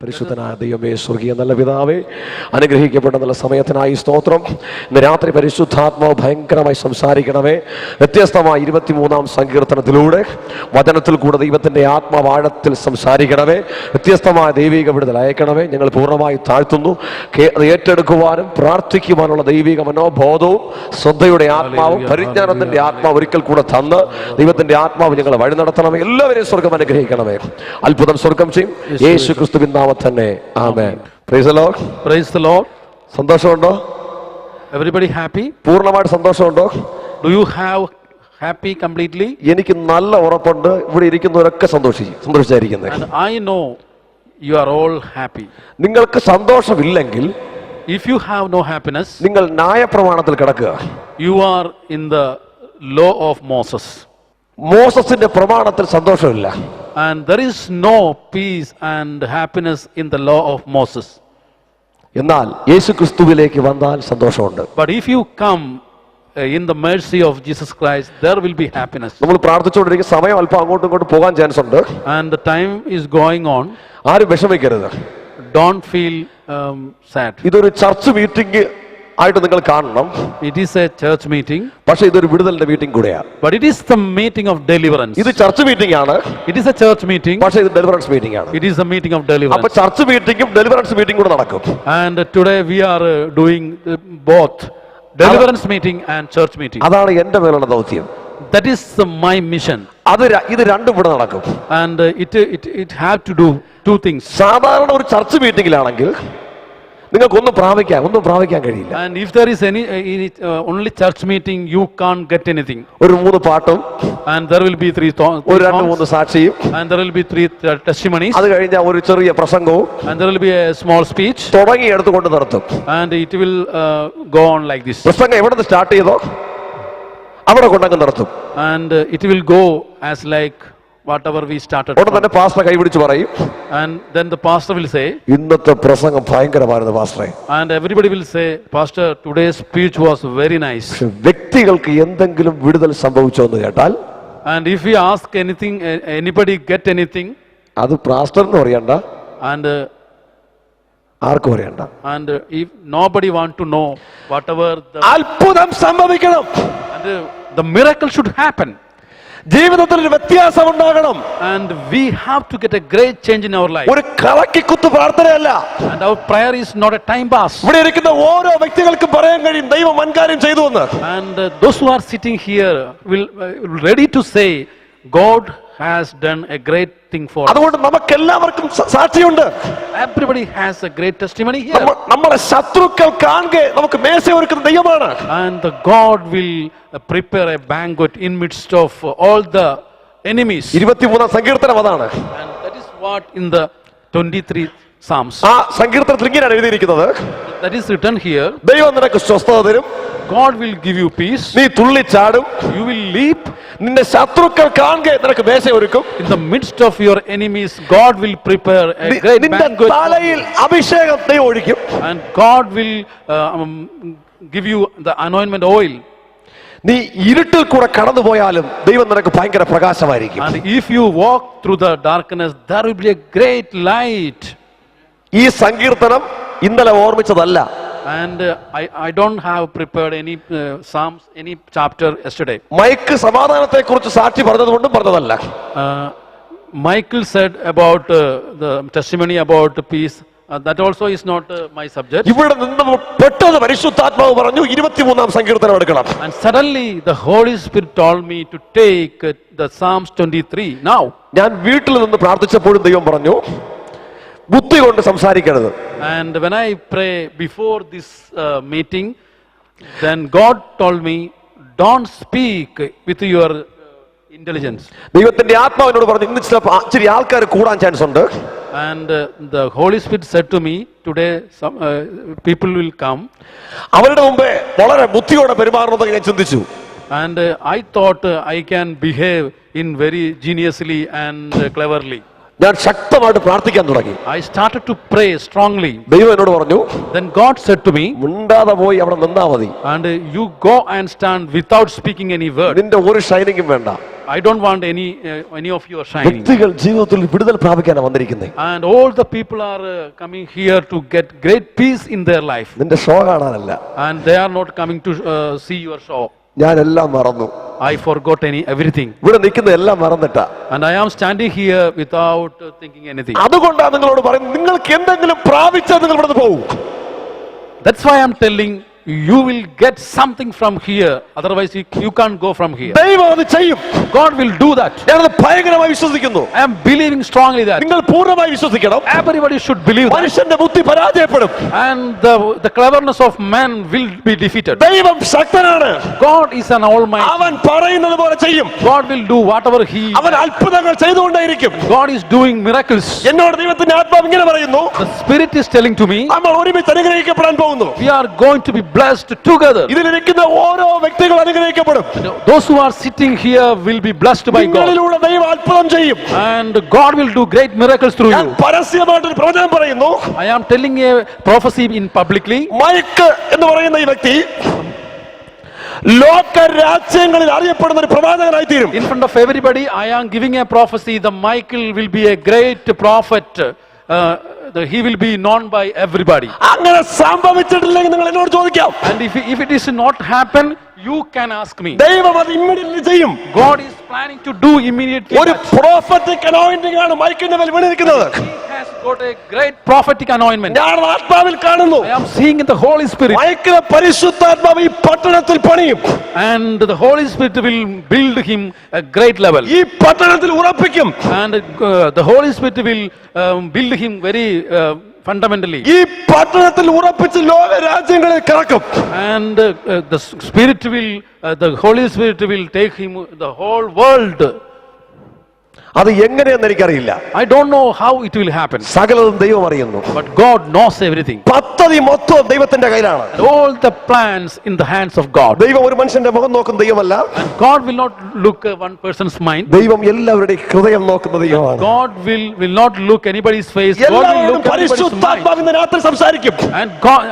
പരിശുദ്ധനായ ദൈവമേ, സ്വർഗീയ നല്ല പിതാവേ, അനുഗ്രഹിക്കപ്പെട്ട നല്ല സമയത്തിനായി സ്തോത്രം. ഇന്ന് രാത്രി പരിശുദ്ധാത്മാവ് ഭയങ്കരമായി സംസാരിക്കണമേ. വ്യത്യസ്തമായ 23-ാം സങ്കീർത്തനത്തിലൂടെ വചനത്തിൽ കൂടെ ദൈവത്തിൻ്റെ ആത്മാവാഴത്തിൽ സംസാരിക്കണമേ. വ്യത്യസ്തമായ ദൈവിക വിടുതൽ അയക്കണമേ. ഞങ്ങൾ പൂർണ്ണമായി താഴ്ത്തുന്നു. അത് ഏറ്റെടുക്കുവാനും പ്രാർത്ഥിക്കുവാനുള്ള ദൈവിക മനോബോധവും ശ്രദ്ധയുടെ ആത്മാവും പരിജ്ഞാനത്തിൻ്റെ ആത്മാവ് ഒരിക്കൽ കൂടെ തന്ന് ദൈവത്തിൻ്റെ ആത്മാവ് ഞങ്ങളെ വഴി നടത്തണമേ. എല്ലാവരെയും സ്വർഗം അനുഗ്രഹിക്കണമേ. അത്ഭുതം സ്വർഗം ചെയ്യും യേശു ക്രിസ്തുവിൻ തന്നെ. ആമേൻ. Praise the lord. Praise the lord. സന്തോഷമുണ്ടോ? Everybody happy? പൂർണ്ണമായിട്ട് സന്തോഷമുണ്ടോ? Do you have happy completely? എനിക്ക് നല്ല ഉറപ്പുണ്ട് ഇവിടെ ഇരിക്കുന്നവരൊക്കെ സന്തോഷിച്ചായിരിക്കുന്നത്. And I know you are all happy. നിങ്ങൾക്ക് സന്തോഷമില്ലെങ്കിൽ, if you have no happiness, നിങ്ങൾ ന്യായപ്രമാണത്തിൽ കിടക്കുക. you are in the law of Moses. മോസസിന്റെ പ്രമാണത്തിൽ സന്തോഷമില്ല. And there is no peace and happiness in the law of Moses. എന്നാൽ യേശു ക്രിസ്തുവിലേക്ക് വന്നാൽ സന്തോഷമുണ്ട്. But if you come in the mercy of Jesus Christ, there will be happiness. നമ്മൾ പ്രാർത്ഥിച്ചുകൊണ്ടിരിക്കുന്ന സമയം അല്പം അങ്ങോട്ടും ഇങ്ങോട്ടും പോകാൻ ചാൻസ് ഉണ്ട്. And the time is going on. ആരും വിഷമിക്കരുത്. Don't feel sad. ഇതൊരു ചർച്ച് മീറ്റിംഗ് ആയിട്ട് നിങ്ങൾ കാണണം. It is a church meeting. പക്ഷേ ഇതൊരു വിടുതലിന്റെ മീറ്റിംഗ് കൂടെയാണ്. But it is the meeting of deliverance. ഇത് ചർച്ച് മീറ്റിംഗ് ആണ്. It is a church meeting. പക്ഷേ ഇത് ഡെലിവറൻസ് മീറ്റിംഗ് ആണ്. It is a meeting of deliverance. അപ്പോൾ ചർച്ച് മീറ്റിംഗും ഡെലിവറൻസ് മീറ്റിംഗ് കൂടെ നടക്കും. And today we are doing both deliverance meeting and church meeting. അതാണ് എൻ്റെ മേലുള്ള ദൗത്യം. That is my mission. ഇത് രണ്ടും ഇവിടെ നടക്കും. And it have to do two things. സാധാരണ ഒരു ചർച്ച് മീറ്റിംഗിലാണെങ്കിൽ നിങ്ങൾക്ക് ഒന്നും പ്രാപിക്കാൻ കഴിയില്ല. And if there is any only church meeting, you can't get anything. ഒരു 3 പാട്ടും, and there will be 3 songs, ഒരു 2-3 സാക്ഷിയും, and there will be 3 testimonies, അത് കഴിഞ്ഞാൽ ഒരു ചെറിയ പ്രസംഗവും, and there will be a small speech, തുടങ്ങി എടുത്തുകൊണ്ട് നിർത്തും. and it will go on like this. പ്രസംഗം എവിടെ നിന്ന് സ്റ്റാർട്ട് ചെയ്തോ അവിടെ കൊണ്ടങ്ങ് നിർത്തും. And it will go as like whatever we started. ഉടനെ തന്നെ പാസ്റ്റർ കൈപിടിച്ച് പറയും. And then the pastor will say, ഇന്നത്തെ പ്രസംഗം ഭയങ്കരമായിരുന്നു പാസ്റ്ററെ. and everybody will say, pastor, today's speech was very nice. വ്യക്തികൾക്ക് എന്തെങ്കിലും വിടുതൽ സംഭവിച്ചോ എന്ന് കേട്ടാൽ, and if we ask anything, anybody get anything, അത് പാസ്റ്ററിന് അറിയണ്ട, and ആർക്കും അറിയണ്ട. and if nobody want to know, whatever the അത്ഭുതം സംഭവിക്കണം. and the miracle should happen. ജീവിതത്തിൽ ഒരു വ്യത്യാസം ഉണ്ടാകണം. And we have to get a great change in our life. ഒരു കളക്കിക്കുത്ത് പ്രാർത്ഥനയല്ല. And our prayer is not a time pass. ഇവിടെ ഇരിക്കുന്ന ഓരോ വ്യക്തികൾക്കും പറയാൻ കഴിയും ദൈവം വൻകാര്യം ചെയ്തു എന്ന്. And those who are sitting here will ready to say God has done a great thing for us. അതുകൊണ്ട് നമുക്ക് എല്ലാവർക്കും സാക്ഷിയുണ്ട്. Everybody has a great testimony here. നമ്മളെ ശത്രുക്കൾ കാണുക നമുക്ക് മേശ ഒരുക്കുന്ന ദൈവമാണ്. And the God will prepare a banquet in midst of all the enemies. 23-ാം സങ്കീർത്തനം അതാണ്. And that is what in the 23 Psalms. ആ സങ്കീർത്തനത്തിൽ ഇങ്ങനെയാണ് എഴുതിയിരിക്കുന്നത്. That is written here. ദൈവം നിനക്ക് സ്വസ്ഥത തരും. God will give you peace. നീ തുള്ളിച്ചാടും. You will leap. നിന്റെ ശത്രുക്കൾ കാണുക നിനക്ക് മേശ ഒരുക്കും. In the midst of your enemies, God will prepare a great banquet. തലയിൽ അഭിഷേകം ദൈവം ഒഴിക്കും. And God will give you the anointment oil. നീ ഇരുട്ടിൽ കൂടെ കടന്നു പോയാലും ദൈവം നിനക്ക് ഭയങ്കര പ്രകാശമായിരിക്കും. And if you walk through the darkness, there will be a great light. ഈ സങ്കീർത്തനം ഇന്നലെ ഓർമ്മിച്ചതല്ല. And I don't have prepared any Psalms, any chapter yesterday. മൈക്ക് സമാധാനത്തെ കുറിച്ച് സാക്ഷി പറഞ്ഞതുകൊണ്ടും പറഞ്ഞതല്ല. Michael said about the testimony about peace. That also is not my subject. ഇവിടെ നിന്ന് പെട്ടെന്ന് പരിശുദ്ധാത്മാവ് പറഞ്ഞു 23-ാം സങ്കീർത്തനം എടുക്കണം. And suddenly the Holy Spirit told me to take the Psalms 23 now. ഞാൻ വീട്ടിൽ നിന്ന് പ്രാർത്ഥിച്ചപ്പോഴും ദൈവം പറഞ്ഞു ബുദ്ധി കൊണ്ട് സംസാരിക്കരുത്. And when I pray before this meeting, then God told me, don't speak with your intelligence. ദൈവത്തിന്റെ ആത്മാവിനോട് പറഞ്ഞു ഇന്ന് ഇച്ചിരി ആൾക്കാർ കൂടാൻ ചാൻസ് ഉണ്ട്. And the Holy Spirit said to me, today some people will come. അവരുടെ മുമ്പേ വളരെ ബുദ്ധിയോടെ പെരുമാറണമെന്ന് ഞാൻ ചിന്തിച്ചു. And I thought I can behave in very geniusly and cleverly. ഞാൻ ശക്തമായിട്ട് പ്രാർത്ഥിക്കാൻ തുടങ്ങി. I started to pray strongly. ദൈവം എന്നോട് പറഞ്ഞു, then God said to me, മിണ്ടാതെ പോയി അവിടെ നിന്നാ മതി. and you go and stand without speaking any word. നിന്റെ ഒരു ഷൈനിങ്ങും വേണ്ട. I don't want any of you are shining. വ്യക്തികൾ ജീവിതത്തിൽ വിടുതൽ പ്രാപിക്കാനാണ് വന്നിരിക്കുന്നത്. And all the people are coming here to get great peace in their life. നിന്റെ show കാണാനല്ല. And they are not coming to see your show. ഞാനെല്ലാം മറന്നു. I forgot everything. ഇവിടെ നിൽക്കുന്ന എല്ലാം മറന്നിട്ടാ. And I am standing here without thinking anything. അതുകൊണ്ടാണ് നിങ്ങളോട് പറയുന്നത്, നിങ്ങൾക്ക് എന്തെങ്കിലും പ്രാപിച്ചാൽ നിങ്ങൾ ഇവിടുന്ന് പോകും. That's why I'm telling you will get something from here, otherwise you can't go from here. ദൈവം അത് ചെയ്യും. God will do that. ഞാനത് ഭയങ്കരമായി വിശ്വസിക്കുന്നു. I am believing strongly that. നിങ്ങൾ പൂർണ്ണമായി വിശ്വസിക്കണം. Everybody should believe that. മനുഷ്യന്റെ ബുദ്ധി പരാജയപ്പെടും. And the cleverness of man will be defeated. ദൈവം ശക്തനാണ്. God is an almighty. അവൻ പറയുന്നത് പോലെ ചെയ്യും. God will do whatever he. അവൻ അത്ഭുതങ്ങൾ ചെയ്തുകൊണ്ടേയിരിക്കും. God is doing miracles. എന്നോട് ദൈവത്തിന്റെ ആത്മാവ് ഇങ്ങനെ പറയുന്നു, The Spirit is telling to me, നമ്മൾ ഒരുമിച്ച് അനുഗ്രഹിക്കപ്പെടാൻ പോകുന്നു. we are going to be blessed together. ഇതിലിരിക്കുന്ന ഓരോ വ്യക്തികൾ അനുഗ്രഹിക്കപ്പെടും. Those who are sitting here will be blessed by God. നിങ്ങളിലൂടെ ദൈവം അത്ഭുതം ചെയ്യും. And God will do great miracles through ഞാൻ you. പരസ്യമായിട്ട് ഒരു പ്രവചനം പറയുന്നു. I am telling a prophecy in publicly. Mike എന്ന് പറയുന്ന ഈ വ്യക്തി ലോക രാജ്യങ്ങളിൽ അറിയപ്പെടുന്ന ഒരു പ്രവാചകനായി തീരും. In front of everybody, I am giving a prophecy. The Michael will be a great prophet. He will be known by everybody. അങ്ങനെ സംഭവിച്ചിട്ടില്ലെങ്കിൽ നിങ്ങൾ എന്നോട് ചോദിക്കാം. And if it is not happen, you can ask me. ദൈവം അത് immediately ചെയ്യും. God is planning to do immediately. ഒരു prophetic anointing ആണ് മൈക്കിന്റെ മേൽ വീണിരിക്കുന്നത്. He has got a great prophetic anointment. ഞാൻ ആത്മാവിൽ കാണുന്നു. I am seeing in the Holy Spirit. മൈക്കിലെ പരിശുദ്ധാത്മാവ് ഈ പട്ടണത്തിൽ പണിയും. And the Holy Spirit will build him a great level. ഈ പട്ടണത്തിൽ ഉറപ്പിക്കും. And the Holy Spirit will build him very fundamentally. ഈ പട്ടണത്തിൽ ഉറപ്പിച്ച് ലോക രാജ്യങ്ങളിൽ കറക്കും. And the Spirit will, the Holy Spirit will take him the whole world. അത് എങ്ങനെയെന്ന് എനിക്കറിയില്ല. I don't know how it will happen. സകലതും ദൈവം അറിയുന്നു. But God knows everything. പദ്ധതി മൊത്തം ദൈവത്തിന്റെ കയ്യിലാണ്. And all the plans in the hands of God. ദൈവം ഒരു മനുഷ്യന്റെ മുഖം നോക്കുന്ന ദൈവമല്ല. And God will not look at one person's mind. ദൈവം എല്ലാവരുടെയും ഹൃദയം നോക്കുന്ന ദൈവമാണ്. God will not look anybody's face. God will എല്ലാവരും look at everybody's mind. പരിശുദ്ധാത്മാവ് ഇന്ന് രാത്രി സംസാരിക്കും. And God,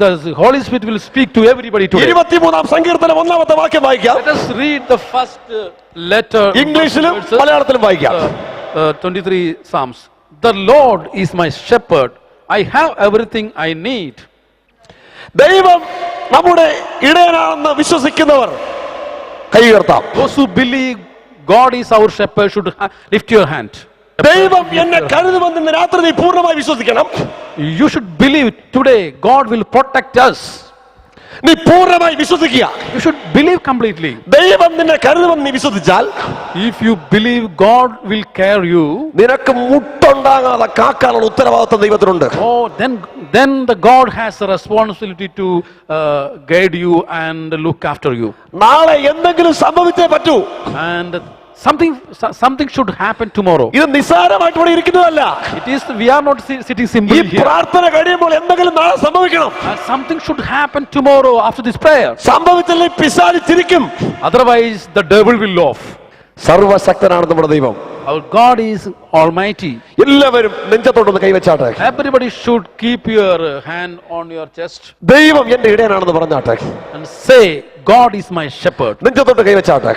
the Holy Spirit will speak to everybody today. 23-ാം സങ്കീർത്തനം 1-ാമത്തെ വാക്യം വായിക്കാം. Let us read the first letter. ഇംഗ്ലീഷിലും മലയാളത്തിലും വായിക്കാം. 23 Psalms. The Lord is my shepherd. I have everything I need. ദൈവം നമ്മുടെ ഇടയനാണെന്ന് വിശ്വസിക്കുന്നവർ കൈ ഉയർത്താം. Those who believe God is our shepherd should lift your hand. ദൈവം എന്നെ കരുതുമെന്ന് ഇന്ന് രാത്രി നീ പൂർണ്ണമായി വിശ്വസിക്കണം. You should believe today God will protect us. നീ പൂർണ്ണമായി വിശ്വസിക്കുക. You should believe completely. ദൈവം നിന്നെ കരുതുമെന്ന് നീ വിശ്വസിച്ചാൽ, If you believe God will care you, നിനക്ക് മുട്ടുണ്ടാകാതെ കാക്കാനുള്ള ഉത്തരവാദിത്വം ദൈവത്തിനുണ്ട്. oh, then the God has a responsibility to guide you and look after you. നാളെ എന്തെങ്കിലും സംഭവിച്ചേ പറ്റൂ. And something should happen tomorrow. ഇത് നിസ്സാരമായിട്ട് ഇവിടെ ഇരിക്കുന്നതല്ല. It is, we are not sitting ഈ simply here. പ്രാർത്ഥന കഴിയുമ്പോൾ എന്തെങ്കിലും നാളെ സംഭവിക്കണം. And something should happen tomorrow after this prayer. സംഭവിച്ചില്ലെങ്കിൽ പിശാച് ചിരിക്കും. Otherwise, the devil will laugh. സർവശക്തനാണ് നമ്മുടെ ദൈവം. Our God is almighty. എല്ലാവരും നെഞ്ചത്തോട്ടൊന്ന് കൈവച്ചാട്ടെ. Everybody should keep your hand on your chest ദൈവം എന്റെ ഇടയനാണെന്ന് പറഞ്ഞാട്ടെ. and say, God is my shepherd. നെഞ്ചത്തോട്ട് കൈവച്ചാട്ടെ.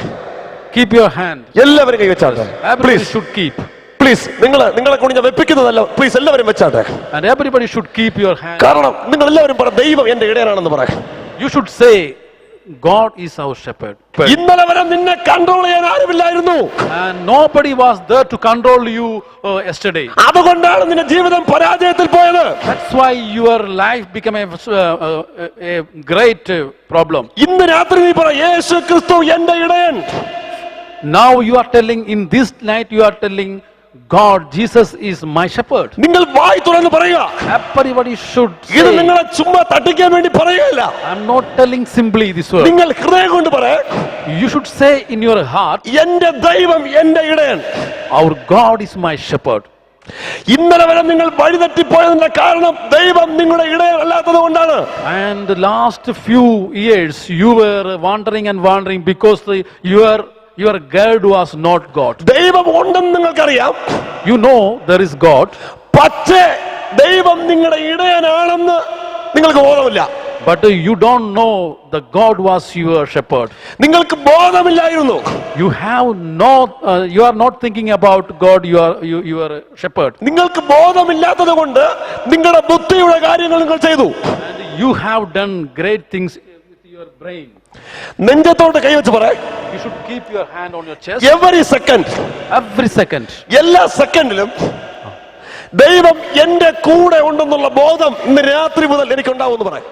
Keep your hand. എല്ലാവരും കൈവച്ചാട്ടെ. Everybody please should keep. Please നിങ്ങളെ കൊണ്ട് ഞാൻ വെപ്പിക്കുന്നതല്ല. പ്ലീസ് എല്ലാവരും വെച്ചാട്ടെ. And everybody should keep your hand. കാരണം നിങ്ങൾ എല്ലാവരും പറ, ദൈവം എന്റെ ഇടയനാണെന്ന് പറ. You should say, God is our shepherd. ഇന്നലെ വരെ നിന്നെ കൺട്രോൾ ചെയ്യാൻ ആരുമില്ലായിരുന്നു. And nobody was there to control you yesterday. അതുകൊണ്ടാണ് നിന്റെ ജീവിതം പരാജയത്തിൽ പോയത്. That's why your life became a great problem. ഇന്ന് രാത്രി നീ പറ, യേശു ക്രിസ്തു എന്റെ ഇടയൻ. Now you are telling, in this night you are telling, God, Jesus is my shepherd. നിങ്ങൾ വായി തുറന്ന് പറയുക. Everybody should ഇത് say. നിങ്ങളെ ചുമ്മാ തട്ടിക്കാൻ വേണ്ടി പറയുകയില്ല. I'm not telling simply this word. നിങ്ങൾ ഹൃദയം കൊണ്ട് പറ, You should say in your heart, എന്റെ ദൈവം എന്റെ ഇടയൻ. our God is my shepherd. ഇന്നലെ വരെ നിങ്ങൾ വഴിതെറ്റിപ്പോയതിന്റെ കാരണം ദൈവം നിങ്ങളുടെ ഇടയൻ അല്ലാത്തത് കൊണ്ടാണ്. And the last few years you were wandering because your guide was not God. ദൈവം ഉണ്ടെന്ന് നിങ്ങൾക്കറിയാം. You know there is God. പക്ഷേ ദൈവം നിങ്ങളുടെ ഇടയനാണെന്ന് നിങ്ങൾക്ക് ബോധമില്ല. But you don't know the God was your shepherd. നിങ്ങൾക്ക് ബോധമില്ലായിരുന്നു. You have not, you are not thinking about God, you are a shepherd. നിങ്ങൾക്ക് ബോധമില്ലാത്തത് കൊണ്ട് നിങ്ങളുടെ ബുദ്ധിയുടെ കാര്യങ്ങൾ നിങ്ങൾ ചെയ്തു. And you have done great things with your brain. നെഞ്ചത്തോട്ട് കൈവച്ച് പറ. You should keep your hand on your chest. Every second. Every second. എല്ലാ സെക്കൻഡിലും ദൈവം എന്റെ കൂടെ ഉണ്ടെന്നുള്ള ബോധം ഇന്ന് രാത്രി മുതൽ എനിക്കുണ്ടാവുമെന്ന് പറയാം.